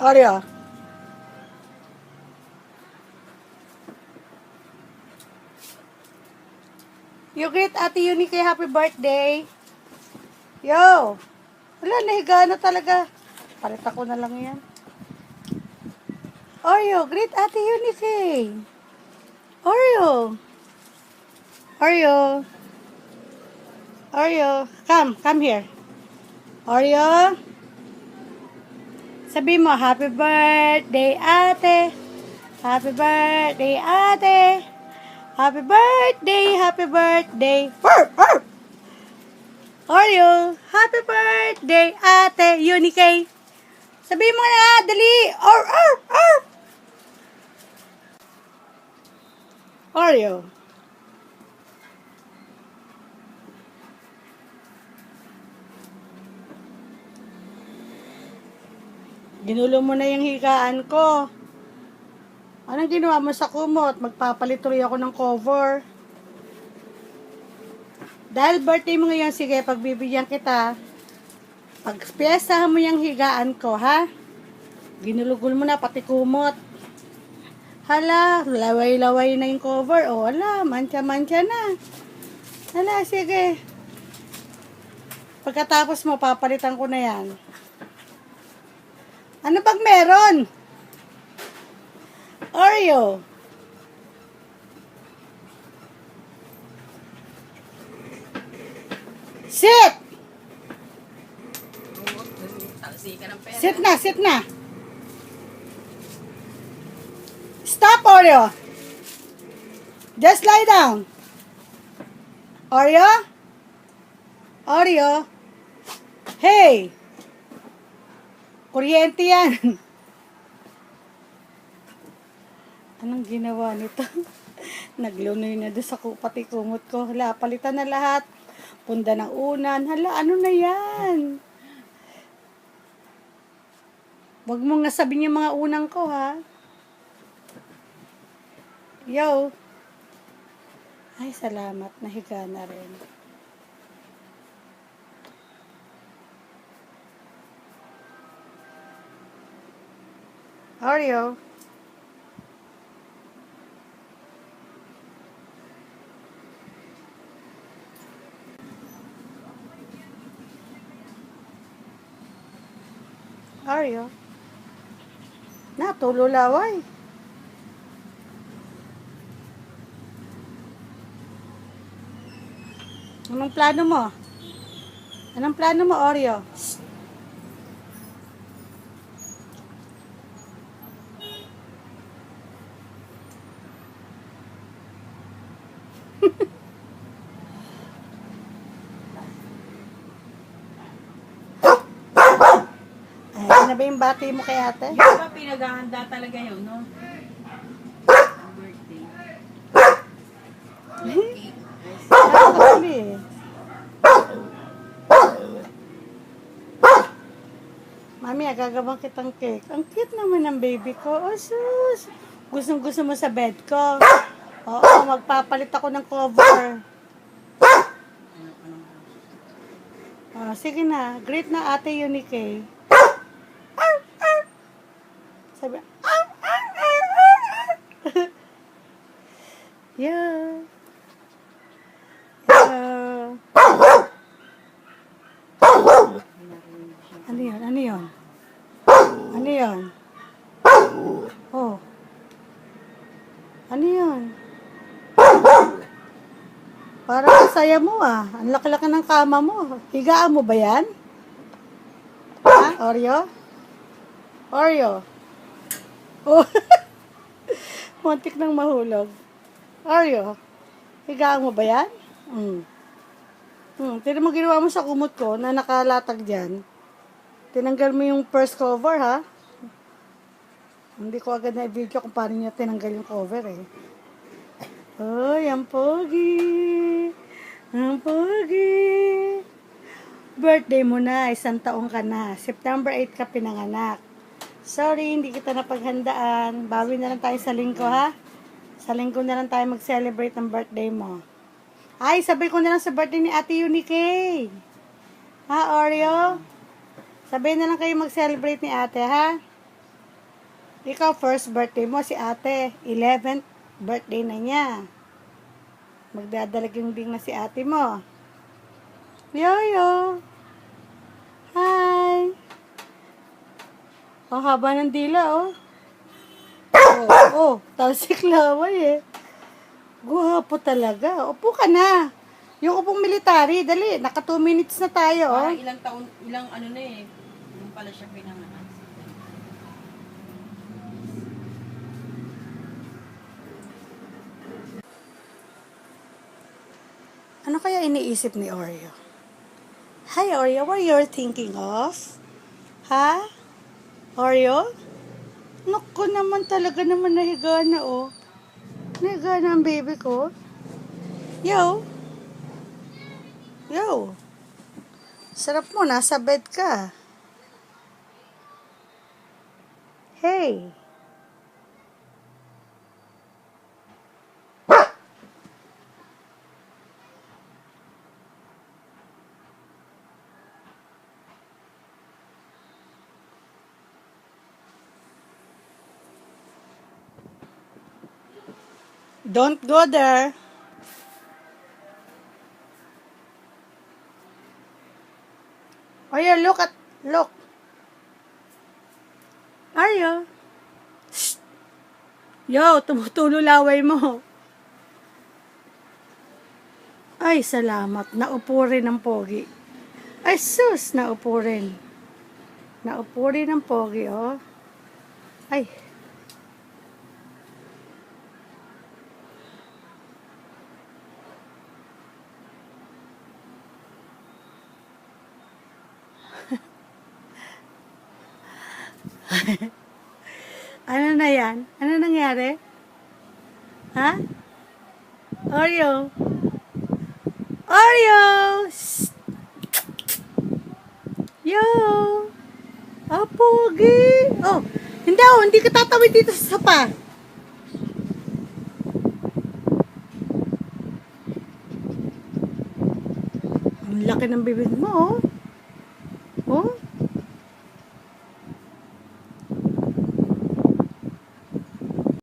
Oreo. You greet Ate Unique happy birthday. Yo. Wala, nahiga na talaga. Palit ako na lang yan. Oreo, greet Ate Unique. Oreo. Oreo. Oreo. Come here. Oreo. Sabi mo, happy birthday, ate. Happy birthday, ate. Happy birthday, happy birthday. Oreo, happy birthday, ate. Unique. Sabi mo na, dali. Oreo. Ginulo mo na yung higaan ko. Anong ginawa mo sa kumot? Magpapalit tuloy ako ng cover. Dahil birthday mo ngayon, sige, pagbibigyan kita. Pagpiyasahan mo yung higaan ko, ha? Ginulugol mo na, pati kumot. Hala, laway-laway na yung cover. O, hala, mancha-mancha na. Hala, sige. Pagkatapos mo, papalitan ko na yan. Ano bang meron? Oreo. Sit! Sit na. Stop, Oreo. Just lie down. Oreo? Oreo? Hey! Kuryente yan. Anong ginawa nito? Naglunoy na doon sa pati kumot ko. Hala, palitan na lahat. Punda ng unan. Hala, ano na yan? Huwag mong nasabihin yung mga unang ko, ha? Yo. Ay, salamat. Nahiga na rin. Oreo. Oreo. Natulo laway. Anong plano mo? Anong plano mo, Oreo? Ay, na ba yung bati mo kay ate? Di ba pinaghahanda talaga yun, no? Ang birthday. Nakakabili eh. Mami, agagabang kitang cake. Ang cute naman ng baby ko. Oh, sus. Gustong-gusto mo sa bed ko. Oo, magpapalit ako ng cover. Oh, sige na. Great na ate Unique. Sabi, yeah. Ano yun? Ano yun? Ano yun? Oh. Ano yun? Parang ang saya mo ah. Ang laki-laki ng kama mo. Higaan mo ba yan? Ha? Oreo? Oreo? Oh. Muntik nang mahulog. Oreo? Higaan mo ba yan? Tignan mo ginawa mo sa kumot ko na nakalatag dyan. Tinanggal mo yung first cover, ha? Hindi ko agad na i-video kung paano niya tinanggal yung cover, eh. Ay, ang pogi. Ang pogi. Birthday mo na, 1 taong ka na. September 8 ka pinanganak. Sorry, hindi kita napaghandaan. Bawi na lang tayo sa linggo, ha? Sa linggo na lang tayo mag-celebrate ng birthday mo. Ay, sabay ko na lang sa birthday ni Ate Unique. Ha, Oreo? Sabay na lang kayo mag-celebrate ni ate, ha? Ikaw, first birthday mo, si ate. 11th birthday na niya. Magdadalaging ding na si ate mo. Yoyo! Hi! Ang haba ng dila, oh. Talsik laway eh. Guwapo talaga. Upo ka na. Yung upong military, dali. Naka 2 minutes na tayo, oh. Parang ilang taon, ilang ano na eh. Yung pala siya pinanganak. Ano kaya iniisip ni Oreo? Hi, Oreo. What you're thinking of? Ha? Oreo? Naku naman talaga naman nahiga na, oh. Nahiga na ang baby ko. Yo. Yo. Sarap mo, nasa bed ka. Hey. Don't go there. Arya, look. Arya. Shh. Yo, tumutulo laway mo. Ay, salamat. Naupo rin ang pogi. Ay, sus, naupo rin. Naupo rin ang pogi, oh. Ay. Ano na yan? Ano nangyari? Ha? Oreo? Oreo! Shh. Yo! Ah, pogi! Oh, hindi ka tatawid dito sa sapa. Ang laki ng bibig mo, oh.